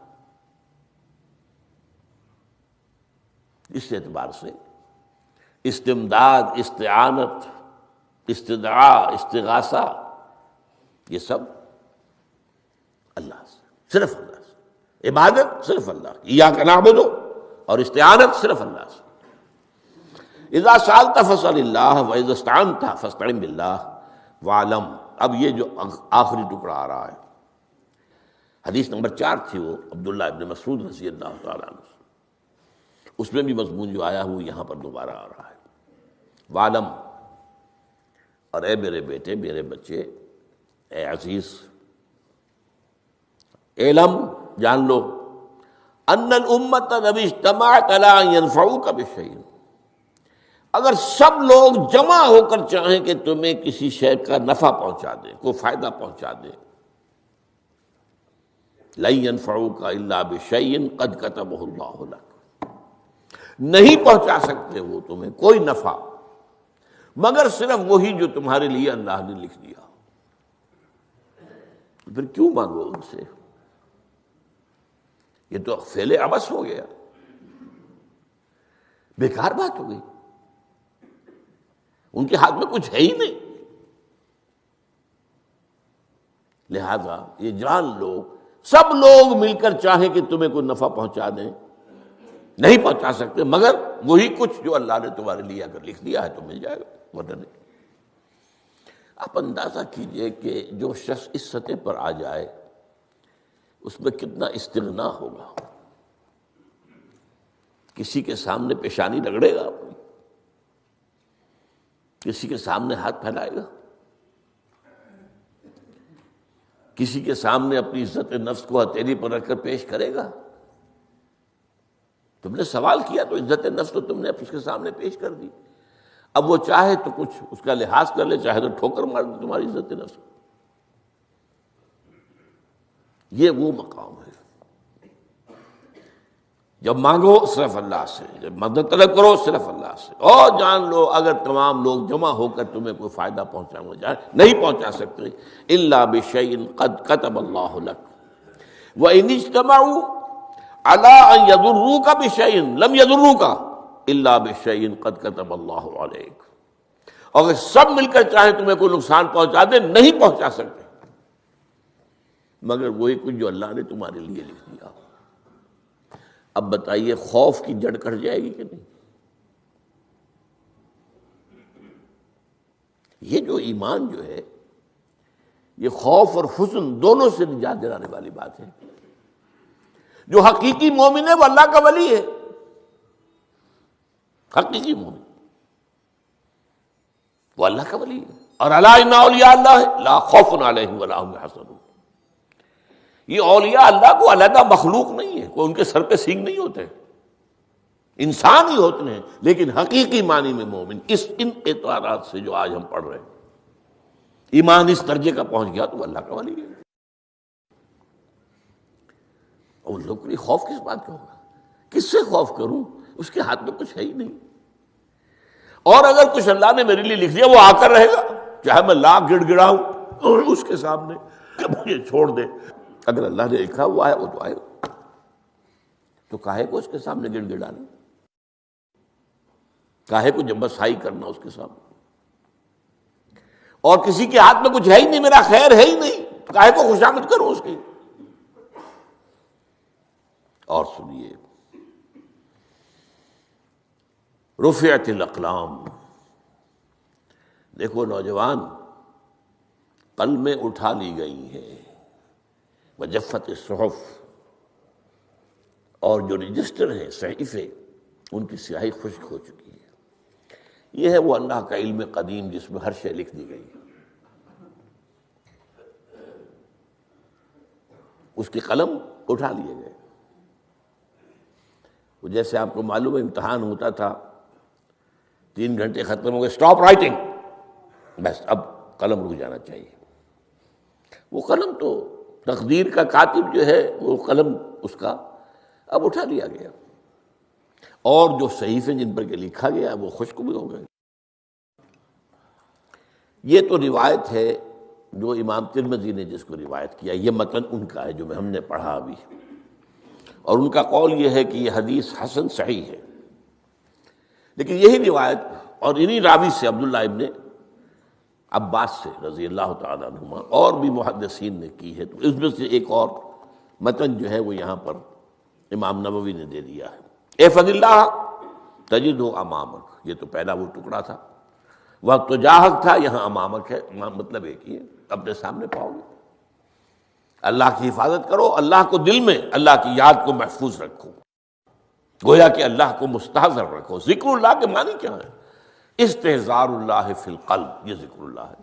اس اعتبار سے استمداد، استعانت، استدعاء، استغاثہ، یہ سب اللہ سے، صرف اللہ سے. عبادت صرف اللہ کی، ایاک نعبد، اور استعانت صرف اللہ سے. اذا سألت فاسأل اللہ واذا استعنت فاستعن باللہ واعلم. اب یہ جو آخری ٹکڑا آ رہا ہے، حدیث نمبر 4 تھی وہ عبداللہ ابن مسعود رضی اللہ تعالیٰ عنہ، اس میں بھی مضمون جو آیا وہ یہاں پر دوبارہ آ رہا ہے. وعلم، اور اے میرے بیٹے، میرے بچے، اے عزیز، علم، جان لو، ان الامت لو اجتمعت علی ان ینفعوک بشیء. اگر سب لوگ جمع ہو کر چاہیں کہ تمہیں کسی شے کا نفع پہنچا دیں، کوئی فائدہ پہنچا دیں، لن ینفعوک الا بشیء قد کتبہ اللہ لک. نہیں پہنچا سکتے وہ تمہیں کوئی نفع مگر صرف وہی جو تمہارے لیے اللہ نے لکھ دیا. پھر کیوں مانگو ان سے؟ یہ تو فعل عبث ہو گیا، بیکار بات ہو گئی. ان کے ہاتھ میں کچھ ہے ہی نہیں. لہذا یہ جان لو، سب لوگ مل کر چاہیں کہ تمہیں کوئی نفع پہنچا دیں، نہیں پہنچا سکتے مگر وہی کچھ جو اللہ نے تمہارے لیے اگر لکھ دیا ہے تو مل جائے گا، ورنہ نہیں. آپ اندازہ کیجئے کہ جو شخص اس سطح پر آ جائے اس میں کتنا استغنا ہوگا. کسی کے سامنے پیشانی رگڑے گا اپنی، کسی کے سامنے ہاتھ پھیلائے گا، کسی کے سامنے اپنی عزت نفس کو ہتھیلی پر رکھ کر پیش کرے گا. تم نے سوال کیا تو عزت نفس تو تم نے اس کے سامنے پیش کر دی. اب وہ چاہے تو کچھ اس کا لحاظ کر لے، چاہے تو ٹھوکر مار دے تمہاری عزت نفس. یہ وہ مقام ہے. جب مانگو صرف اللہ سے، جب مدد طلب کرو صرف اللہ سے، اور جان لو اگر تمام لوگ جمع ہو کر تمہیں کوئی فائدہ پہنچانا جائے نہیں پہنچا سکتے. الا بشیء قد کتب اللہ لک وان اجتمعوا علی ان یضروک بشیء لم یضروک الا بشیء قد کتب اللہ علیک. اور اگر سب مل کر چاہے تمہیں کوئی نقصان پہنچا دے نہیں پہنچا سکتے مگر وہی کچھ جو اللہ نے تمہارے لیے لکھ دیا. اب بتائیے خوف کی جڑ کٹ جائے گی کہ نہیں؟ یہ جو ایمان جو ہے یہ خوف اور حزن دونوں سے نجات دلانے والی بات ہے. جو حقیقی مومن ہے وہ اللہ کا ولی ہے. حقیقی مومن وہ اللہ کا ولی ہے. اور الا ان اولیاء اللہ لا خوف علیہم ولا هم يحزنون. یہ اولیاء اللہ کو علیحدہ مخلوق نہیں ہے، کوئی ان کے سر پہ سینگ نہیں ہوتے، انسان ہی ہوتے ہیں لیکن حقیقی معنی میں مومن. ان اعتراضات سے جو آج ہم پڑھ رہے ہیں ایمان اس درجے کا پہنچ گیا تو اللہ کا ولی ہے. اور لوگ کو خوف کس بات کا ہوگا؟ کس سے خوف کروں؟ اس کے ہاتھ میں کچھ ہے ہی نہیں. اور اگر کچھ اللہ نے میرے لیے لکھ دیا وہ آ کر رہے گا، چاہے میں لاکھ گڑ گڑاؤں اور اس کے سامنے مجھے چھوڑ دے. اگر اللہ نے لکھا ہوا ہے وہ تو آئے گا، تو کاہے کو اس کے سامنے گڑ گڑانا، کاہے کو جبسائی کرنا اس کے سامنے. اور کسی کے ہاتھ میں کچھ ہے ہی نہیں، میرا خیر ہے ہی نہیں، کاہے کو خوشامد کروں اس کی. اور سنیے رفعت الاقلام. دیکھو نوجوان، قلمیں اٹھا لی گئی ہیں، وجفت الصحف، اور جو رجسٹر ہیں صحیفے ان کی سیاہی خشک ہو چکی ہے. یہ ہے وہ اللہ کا علم قدیم جس میں ہر شے لکھ دی گئی. اس کے قلم اٹھا لیے گئے. وہ جیسے آپ کو معلوم ہے امتحان ہوتا تھا، 3 گھنٹے ختم ہو گئے، اسٹاپ رائٹنگ، بس اب قلم رک جانا چاہیے. وہ قلم تو تقدیر کا کاتب جو ہے وہ قلم اس کا اب اٹھا لیا گیا، اور جو صحیفے جن پر کے لکھا گیا وہ خشک بھی ہو گئے. یہ تو روایت ہے جو امام ترمذی نے جس کو روایت کیا، یہ متن ان کا ہے جو ہم نے پڑھا ابھی، اور ان کا قول یہ ہے کہ یہ حدیث حسن صحیح ہے. لیکن یہی روایت اور انہی راوی سے عبداللہ ابن عباس سے رضی اللہ تعالیٰ عنہما اور بھی محدثین نے کی ہے. تو اس میں سے ایک اور متن جو ہے وہ یہاں پر امام نووی نے دے دیا ہے. احفظ اللہ تجدہ امامک، یہ تو پہلا وہ ٹکڑا تھا. وقت تو جاہک تھا، یہاں امامک ہے، مطلب ایک ہی ہے، اپنے سامنے پاؤ گے. اللہ کی حفاظت کرو، اللہ کو دل میں، اللہ کی یاد کو محفوظ رکھو، گویا کہ اللہ کو مستحضر رکھو. ذکر اللہ کے معنی کیا ہے؟ استحضار اللہ فی القلب، یہ ذکر اللہ ہے.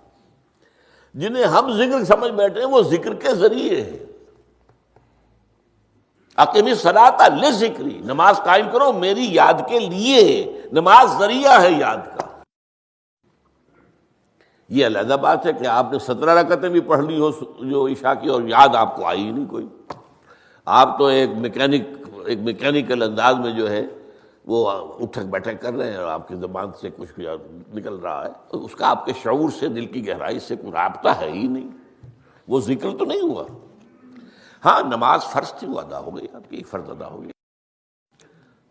جنہیں ہم ذکر سمجھ بیٹھے ہیں وہ ذکر کے ذریعے ہے. اقیم الصلاۃ لذکری، نماز قائم کرو میری یاد کے لیے. نماز ذریعہ ہے یاد کا. یہ علیحدہ بات ہے کہ آپ نے 17 رکعتیں بھی پڑھ لی ہو جو عشاء کی اور یاد آپ کو آئی ہی نہیں کوئی. آپ تو ایک میکینیکل انداز میں جو ہے وہ اٹھک بیٹھک کر رہے ہیں اور آپ کی زبان سے کچھ نکل رہا ہے، اس کا آپ کے شعور سے، دل کی گہرائی سے کوئی رابطہ ہے ہی نہیں. وہ ذکر تو نہیں ہوا. ہاں نماز فرض تھی، وہ ادا ہو گئی، آپ کی فرض ادا ہو گئی.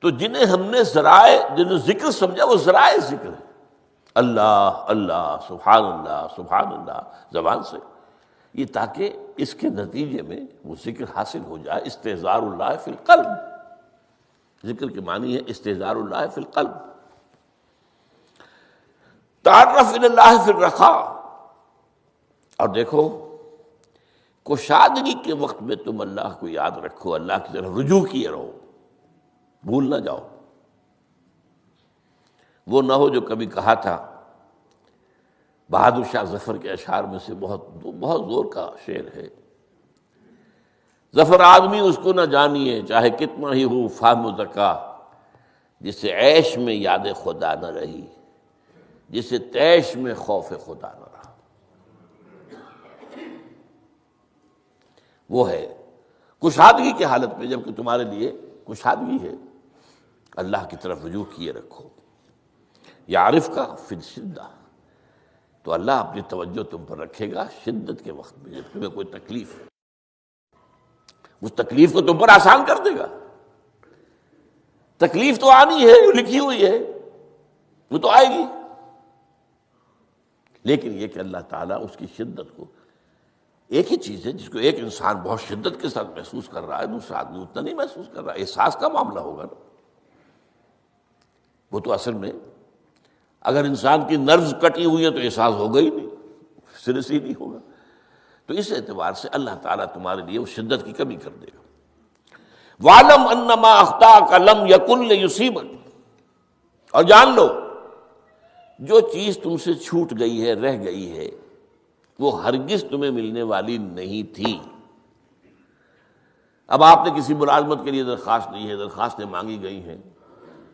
تو جنہیں ہم نے ذرائع، جنہیں ذکر سمجھا وہ ذرائع ذکر ہے. اللہ اللہ سبحان اللہ زبان سے، یہ تاکہ اس کے نتیجے میں وہ ذکر حاصل ہو جائے. استحضار اللہ فی القلب، ذکر کے معنی ہے استحضار اللہ فی القلب. تعرف الی اللہ فی الرخاء. اور دیکھو کشادگی کے وقت میں تم اللہ کو یاد رکھو، اللہ کی طرف رجوع کیے رہو، بھول نہ جاؤ۔ وہ نہ ہو جو کبھی کہا تھا، بہادر شاہ ظفر کے اشعار میں سے بہت زور کا شعر ہے، ظفر آدمی اس کو نہ جانیے چاہے کتنا ہی ہو فہم و ذکا، جسے عیش میں یاد خدا نہ رہی، جسے تیش میں خوف خدا نہ رہا۔ وہ ہے کشادگی کی حالت میں، جبکہ تمہارے لیے کشادگی ہے، اللہ کی طرف رجوع کیے رکھو۔ یعرف کا فی الشدہ، تو اللہ اپنی توجہ تم پر رکھے گا شدت کے وقت میں، جب تمہیں کوئی تکلیف ہے، اس تکلیف کو تم پر آسان کر دے گا۔ تکلیف تو آنی ہے، لکھی ہوئی ہے، وہ تو آئے گی، لیکن یہ کہ اللہ تعالیٰ اس کی شدت کو، ایک ہی چیز ہے جس کو ایک انسان بہت شدت کے ساتھ محسوس کر رہا ہے، دوسرا آدمی اتنا نہیں محسوس کر رہا ہے، احساس کا معاملہ ہوگا نا۔ وہ تو اصل میں اگر انسان کی نروز کٹی ہوئی ہے تو احساس ہوگا ہی نہیں، سرے سے ہی نہیں ہوگا۔ تو اس اعتبار سے اللہ تعالیٰ تمہارے لیے وہ شدت کی کمی کر دے گا۔ وَعْلَمْ أَنَّمَا أَخْطَأَكَ لَمْ يَكُنْ لِيُصِيبَكَ، اور جان لو جو چیز تم سے چھوٹ گئی ہے، رہ گئی ہے، وہ ہرگز تمہیں ملنے والی نہیں تھی۔ اب آپ نے کسی ملازمت کے لیے درخواست دی ہے، درخواستیں مانگی گئی ہیں،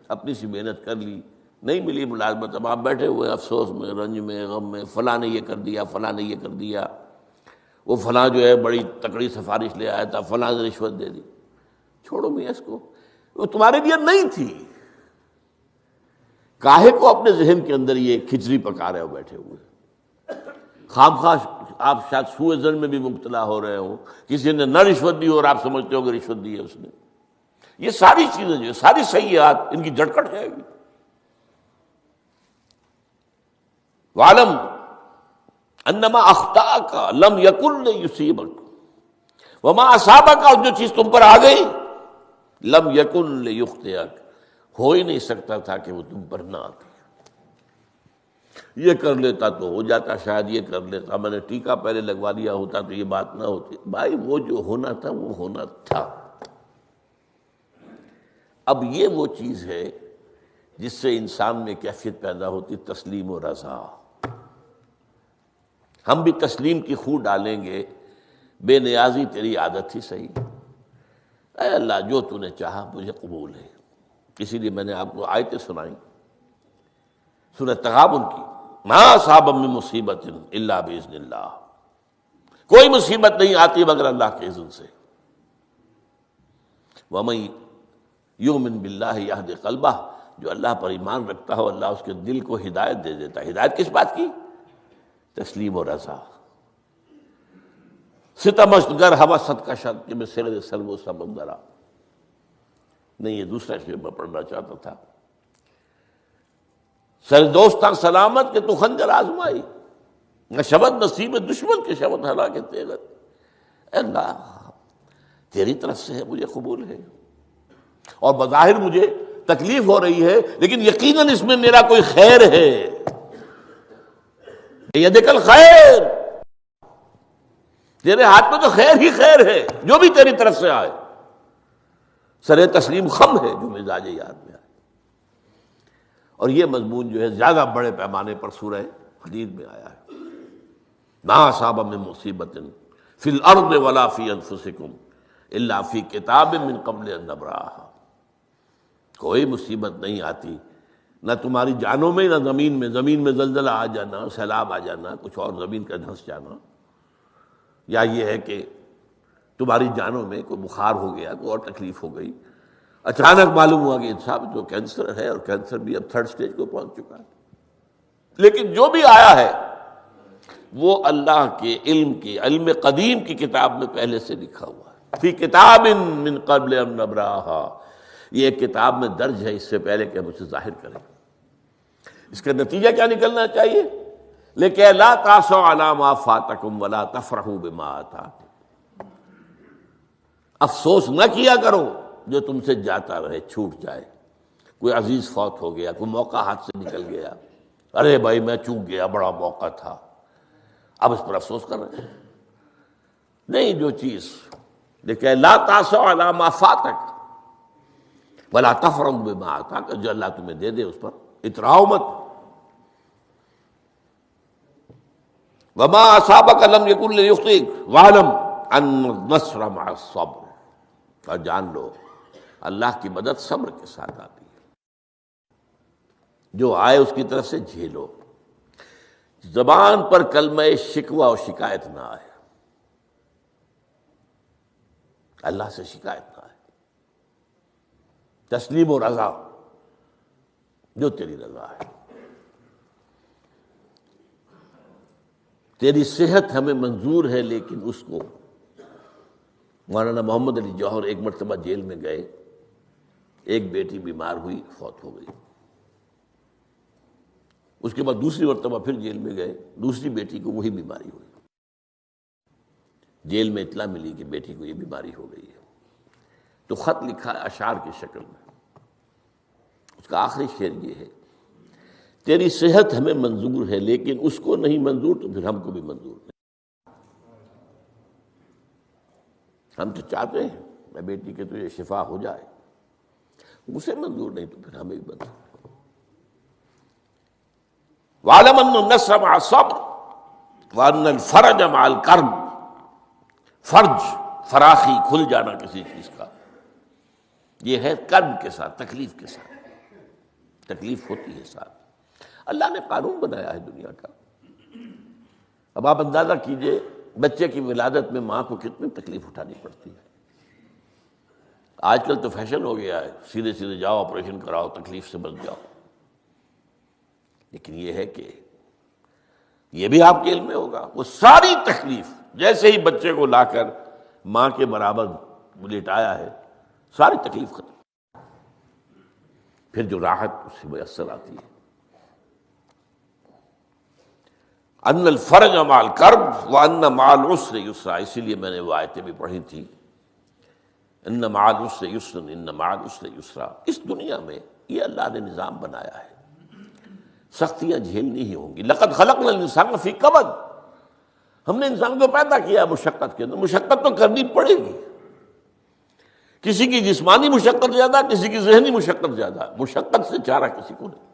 اپنی سی محنت کر لی، نہیں ملی ملازمت، اب آپ بیٹھے ہوئے افسوس میں، رنج میں، غم میں، فلاں نے یہ کر دیا، فلاں نے یہ کر دیا، وہ فلاں جو ہے بڑی تکڑی سفارش لے آیا تھا، فلاں نے رشوت دے دی۔ چھوڑو میاں اس کو، وہ تمہارے لیے نہیں تھی۔ کاہے کو اپنے ذہن کے اندر یہ کھچڑی پکا رہے ہو بیٹھے ہوئے؟ خواہ آپ شاید سوء ظن میں بھی مبتلا ہو رہے ہو، کسی نے نہ رشوت دی اور آپ سمجھتے ہو کہ رشوت دی ہے اس نے۔ یہ ساری چیزیں جو ہے، ساری سیئات، ان کی جڑ کٹ جائے گی۔ وَعْلَمْ أَنَّمَا أَخْطَأَكَ لَمْ يَكُنْ لِيُصِيبَكَ وَمَا أَصَابَكَ، اور جو چیز تم پر آ گئی، لَمْ يَكُنْ لِيُخْطِئَكَ، ہو ہی نہیں سکتا تھا کہ وہ تم پر نہ آتی۔ یہ کر لیتا تو ہو جاتا، شاید یہ کر لیتا، میں نے ٹیکا پہلے لگوا لیا ہوتا تو یہ بات نہ ہوتی۔ بھائی وہ جو ہونا تھا وہ ہونا تھا۔ اب یہ وہ چیز ہے جس سے انسان میں کیفیت پیدا ہوتی، تسلیم و رضا۔ ہم بھی تسلیم کی خو ڈالیں گے، بے نیازی تیری عادت ہی صحیح، اے اللہ جو تو نے چاہا مجھے قبول ہے۔ اسی لیے میں نے آپ کو آیتیں سنائیں سورہ تغابن کی، ما اصاب من مصیبت الا باذن اللہ، کوئی مصیبت نہیں آتی مگر اللہ کے اذن سے۔ ومن یؤمن باللہ یہد قلبہ، جو اللہ پر ایمان رکھتا ہو اللہ اس کے دل کو ہدایت دے دیتا ہے۔ ہدایت کس بات کی؟ تسلیم و رضا۔ ستمشت گر حوست کا شد کہ میں سر سر و سمندرا، نہیں یہ دوسرا شعر میں پڑھنا چاہتا تھا۔ سر دوستاں سلامت کہ تو خنجر آزمائی، نہ شبد نصیب دشمن کے شبد ہلا کے تیغت۔ اے اللہ تیری طرف سے ہے، مجھے قبول ہے، اور بظاہر مجھے تکلیف ہو رہی ہے لیکن یقیناً اس میں میرا کوئی خیر ہے۔ یدک الخیر، تیرے ہاتھ میں تو خیر ہی خیر ہے، جو بھی تیری طرف سے آئے۔ سر تسلیم خم ہے جو مزاج یاد میں آئے۔ اور یہ مضمون جو ہے زیادہ بڑے پیمانے پر سورہ حدید میں آیا ہے۔ ما اصاب من مصیبت فی الارض ولا فی انفسکم الا فی کتاب من قبل ان نبرأھا، کوئی مصیبت نہیں آتی نہ تمہاری جانوں میں نہ زمین میں، زمین میں زلزلہ آ جانا، سیلاب آ جانا، کچھ اور زمین کا دھنس جانا، یا یہ ہے کہ تمہاری جانوں میں کوئی بخار ہو گیا، کوئی اور تکلیف ہو گئی، اچانک معلوم ہوا کہ صاحب جو کینسر ہے، اور کینسر بھی اب 3rd سٹیج کو پہنچ چکا ہے۔ لیکن جو بھی آیا ہے وہ اللہ کے علم قدیم کی کتاب میں پہلے سے لکھا ہوا ہے، فی کتاب من قبل ان نبرأھا، یہ ایک کتاب میں درج ہے اس سے پہلے کہ ہم اسے ظاہر کریں۔ اس کا نتیجہ کیا نکلنا چاہیے؟ لیکن لا تاسوا علی ما فاتکم ولا تفرحوا بما آتاکم، افسوس نہ کیا کرو جو تم سے جاتا رہے، چھوٹ جائے، کوئی عزیز فوت ہو گیا، کوئی موقع ہاتھ سے نکل گیا، ارے بھائی میں چوک گیا، بڑا موقع تھا، اب اس پر افسوس کر رہے ہیں۔ نہیں جو چیز دیکھیں لا تاسع علی ما فاتک ولا تفرح بما آتاک، جو اللہ تمہیں دے دے اس پر اتراؤ مت. وما اصابک لم یکن لیخطئک واعلم ان النصر مع الصبر، اور جان لو اللہ کی مدد صبر کے ساتھ آتی ہے، جو آئے اس کی طرف سے جھیلو. زبان پر کلمہ شکوہ اور شکایت نہ آئے، اللہ سے شکایت نہ آئے، تسلیم و رضا، جو تیری رضا ہے. تیری صحت ہمیں منظور ہے، لیکن اس کو مولانا محمد علی جوہر ایک مرتبہ جیل میں گئے، ایک بیٹی بیمار ہوئی، فوت ہو گئی. اس کے بعد دوسری مرتبہ پھر جیل میں گئے، دوسری بیٹی کو وہی بیماری ہوئی. جیل میں اطلاع ملی کہ بیٹی کو یہ بیماری ہو گئی ہے، تو خط لکھا ہے اشعار کی شکل میں. اس کا آخری شعر یہ ہے، تیری صحت ہمیں منظور ہے لیکن اس کو نہیں منظور تو پھر ہم کو بھی منظور نہیں. ہم تو چاہتے ہیں میں بیٹی کے تجھے شفا ہو جائے، اسے منظور نہیں تو پھر ہمیں بھی منظور. وَاعْلَمْ أَنَّ النَّصْرَ مَعَ الصَّبْرِ وَأَنَّ الْفَرَجَ مَعَ الْكَرْبِ. فرج، فراخی، کھل جانا کسی چیز کا، یہ ہے کرب کے ساتھ، تکلیف کے ساتھ. تکلیف ہوتی ہے ساتھ. اللہ نے قانون بنایا ہے دنیا کا. اب آپ اندازہ کیجئے بچے کی ولادت میں ماں کو کتنی تکلیف اٹھانی پڑتی ہے. آج کل تو فیشن ہو گیا ہے، سیدھے سیدھے جاؤ آپریشن کراؤ، تکلیف سے بچ جاؤ. لیکن یہ ہے کہ یہ بھی آپ کے علم میں ہوگا، وہ ساری تکلیف جیسے ہی بچے کو لا کر ماں کے برابر لٹایا ہے، ساری تکلیف ختم، پھر جو راحت اس سے میسر آتی ہے. ان الفرج مع الکرب وان مع العسر یسرا، اسی لیے میں نے وہ آیتیں بھی پڑھی تھی، ان مع العسر یسرا ان مع العسر یسرا. اس دنیا میں یہ اللہ نے نظام بنایا ہے، سختیاں جھیلنی ہی ہوں گی. لقد خلقنا الانسان فی کبد، ہم نے انسان کو پیدا کیا مشقت کے اندر، مشقت تو کرنی پڑے گی. کسی کی جسمانی مشقت زیادہ، کسی کی ذہنی مشقت زیادہ، مشقت سے چارہ کسی کو نہیں.